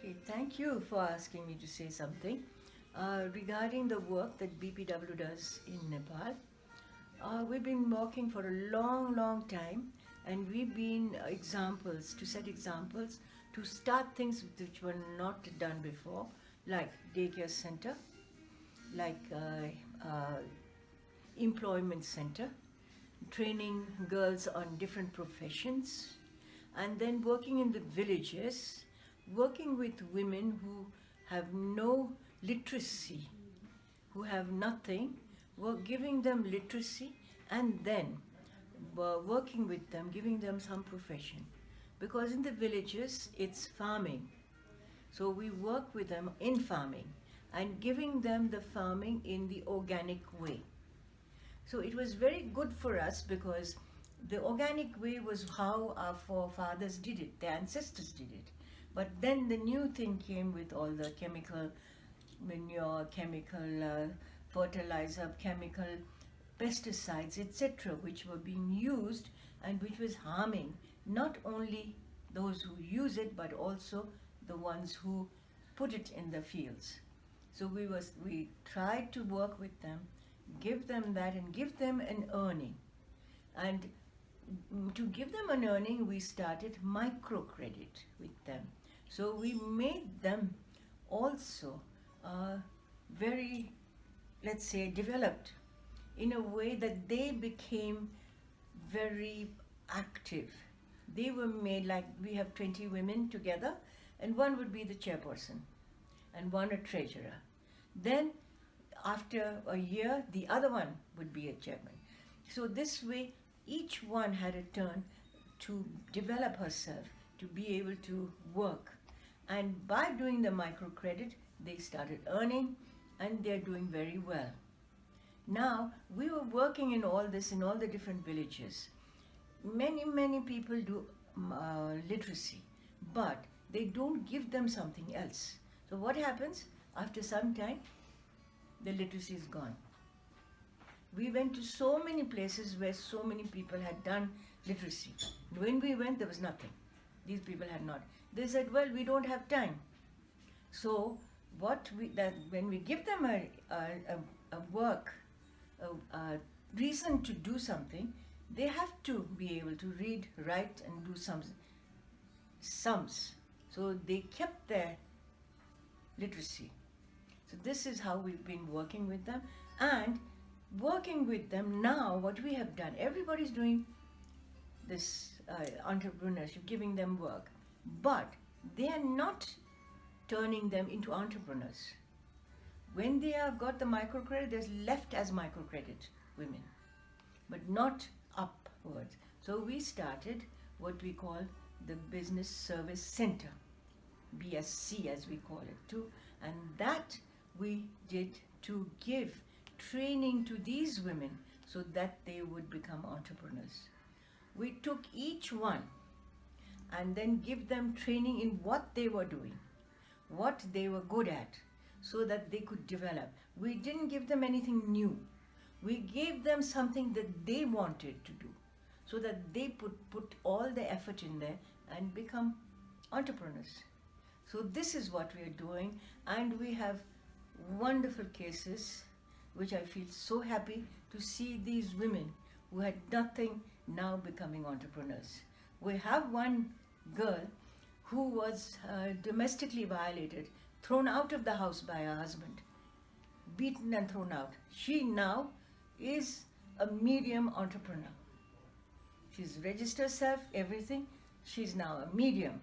Okay, thank you for asking me to say something regarding the work that BPW does in Nepal. We've been working for a long, long time, and we've been examples to set examples to start things which were not done before, like daycare center, like employment center, training girls on different professions, and then working in the villages, working with women who have no literacy, who have nothing, giving them literacy, and then working with them, giving them some profession. Because in the villages, it's farming. So we work with them in farming and giving them the farming in the organic way. So it was very good for us because the organic way was how our forefathers did it, their ancestors did it. But then the new thing came with all the chemical manure, chemical fertilizer, chemical pesticides, etc., which were being used and which was harming not only those who use it but also the ones who put it in the fields. So we tried to work with them, give them that and give them an earning. And to give them an earning, we started microcredit with them. So we made them also very, let's say, developed in a way that they became very active. They were made like we have 20 women together, and one would be the chairperson and one a treasurer. Then after a year, the other one would be a chairman. So this way, each one had a turn to develop herself, to be able to work. And by doing the microcredit, they started earning and they're doing very well. Now, we were working in all this in all the different villages. Many people do literacy, but they don't give them something else. So what happens? After some time, the literacy is gone. We went to so many places where so many people had done literacy. When we went, there was nothing. These people had not. They said, well, we don't have time. So when we give them a work, a reason to do something, they have to be able to read, write, and do some sums. So they kept their literacy. So this is how we've been working with them. And working with them now, what we have done, everybody's doing this entrepreneurship, giving them work, but they are not turning them into entrepreneurs. When they have got the microcredit, they're left as microcredit women, but not upwards. So we started what we call the Business Service Center, BSC as we call it too, and that we did to give training to these women so that they would become entrepreneurs. We took each one and then give them training in what they were doing, what they were good at, so that they could develop. We didn't give them anything new. We gave them something that they wanted to do, so that they put all the effort in there and become entrepreneurs. So this is what we are doing, and we have wonderful cases, which I feel so happy to see these women who had nothing now becoming entrepreneurs. We have one girl who was domestically violated, thrown out of the house by her husband, beaten and thrown out. She now is a medium entrepreneur. She's registered herself, everything. She's now a medium,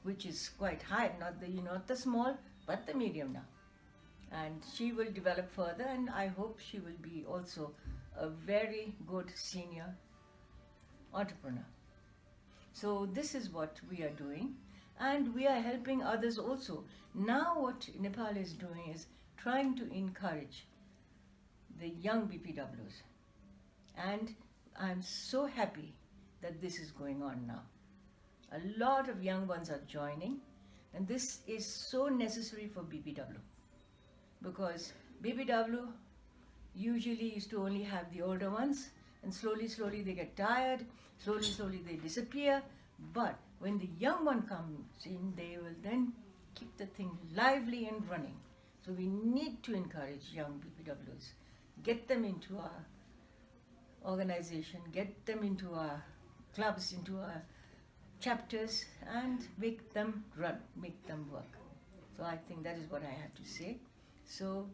which is quite high, not the small, but the medium now. And she will develop further, and I hope she will be also a very good senior entrepreneur. So this is what we are doing, and we are helping others also. Now what Nepal is doing is trying to encourage the young BPWs, and I'm so happy that this is going on now. A lot of young ones are joining, and this is so necessary for BPW, because BPW usually used to only have the older ones, and slowly they get tired, slowly they disappear. But when the young one comes in, they will then the thing lively and running. So we need to encourage young BPWs, get them into our organization, get them into our clubs, into our chapters, and make them run, make them work. So I think that is what I have to say. So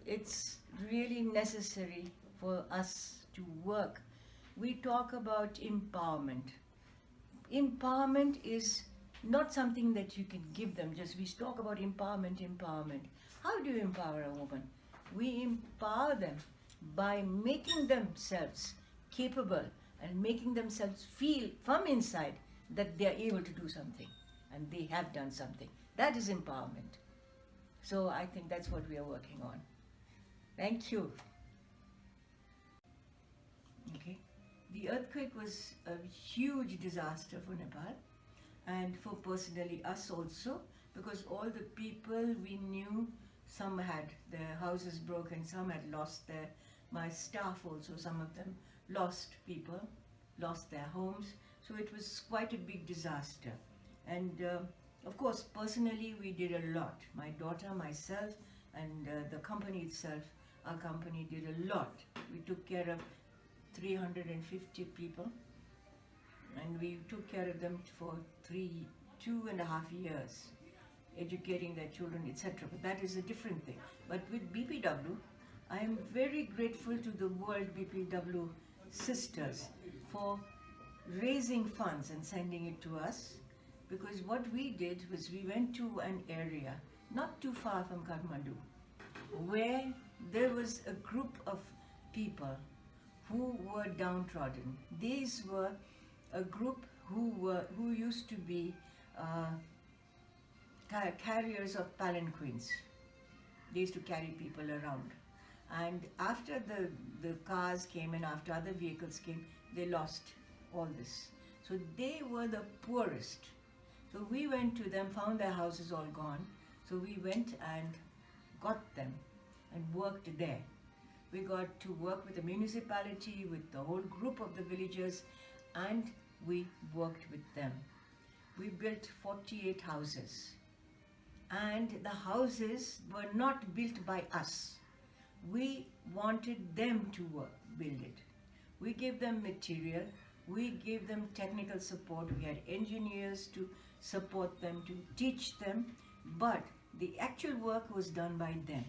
it's really necessary for us to work. We talk about empowerment. Empowerment is not something that you can give them. Just we talk about empowerment. How do you empower a woman? We empower them by making themselves capable and making themselves feel from inside that they are able to do something and they have done something. That is empowerment. So I think that's what we are working on. Thank you. Okay. The earthquake was a huge disaster for Nepal and for personally us also, because all the people we knew, some had their houses broken, some had lost my staff also, some of them lost people, lost their homes. So it was quite a big disaster. And of course, personally, we did a lot. My daughter, myself, and the company itself, our company did a lot. We took care of 350 people, and we took care of them for 2.5 years, educating their children, etc. But that is a different thing. But with BPW, I am very grateful to the World BPW Sisters for raising funds and sending it to us, because what we did was we went to an area not too far from Kathmandu where there was a group of people who were downtrodden. These were a group who used to be carriers of palanquins. They used to carry people around. And after the cars came and after other vehicles came, they lost all this. So they were the poorest. So we went to them, found their houses all gone. So we went and got them and worked there. We got to work with the municipality, with the whole group of the villagers, and we worked with them. We built 48 houses. And the houses were not built by us. We wanted them to build it. We gave them material, we gave them technical support, we had engineers to support them, to teach them, but the actual work was done by them.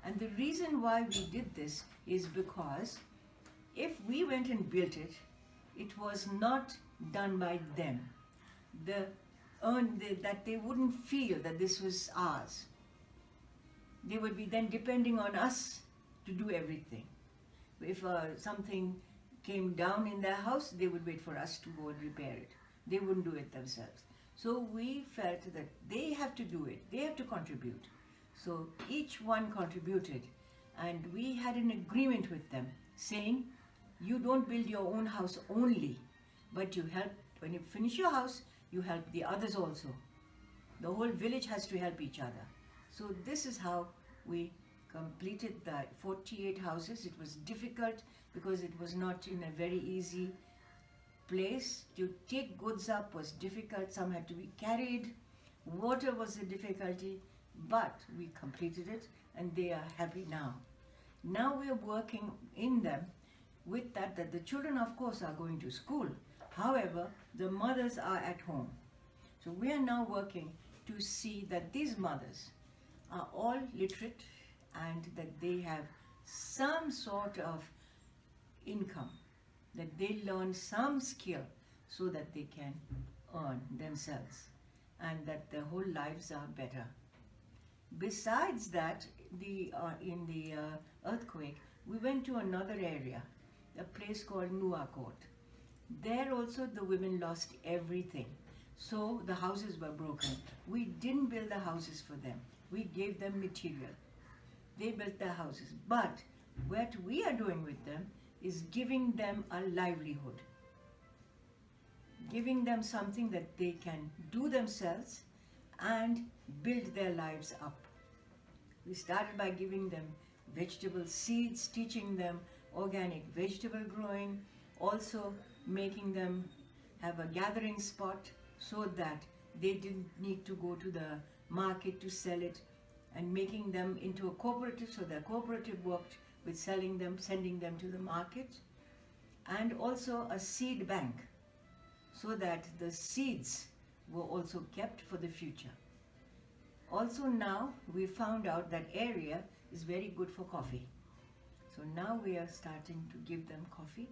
And the reason why we did this is because if we went and built it, it was not done by them. That they wouldn't feel that this was ours. They would be then depending on us to do everything. If something came down in their house, they would wait for us to go and repair it. They wouldn't do it themselves. So we felt that they have to do it. They have to contribute. So each one contributed, and we had an agreement with them saying, you don't build your own house only, but you help, when you finish your house, you help the others also. The whole village has to help each other. So this is how we completed the 48 houses. It was difficult because it was not in a very easy place. To take goods up was difficult. Some had to be carried. Water was a difficulty, but we completed it and they are happy now. Now we are working in them with that the children of course are going to school. However, the mothers are at home. So we are now working to see that these mothers are all literate and that they have some sort of income, that they learn some skill so that they can earn themselves and that their whole lives are better. Besides that, in the earthquake, we went to another area, a place called Nuwakot. There also the women lost everything. So the houses were broken. We didn't build the houses for them. We gave them material. They built their houses. But what we are doing with them is giving them a livelihood. Giving them something that they can do themselves and build their lives up. We started by giving them vegetable seeds, teaching them organic vegetable growing, also making them have a gathering spot so that They didn't need to go to the market to sell it, and making them into a cooperative, so the cooperative worked with selling them, sending them to the market, and also a seed bank, so that the seeds were also kept for the future. Also now we found out that area is very good for coffee. So now we are starting to give them coffee.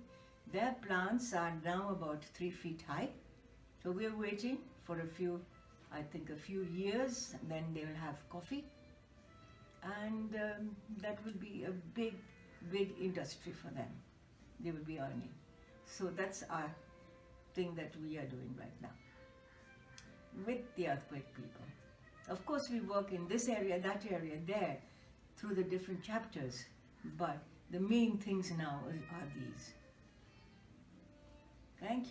Their plants are now about 3 feet high. So we are waiting for a few years, and then they will have coffee. And that will be a big, big industry for them. They will be earning. So that's our thing that we are doing right now with the earthquake people. Of course, we work in this area, that area, there, through the different chapters, but the main things now are these. Thank you.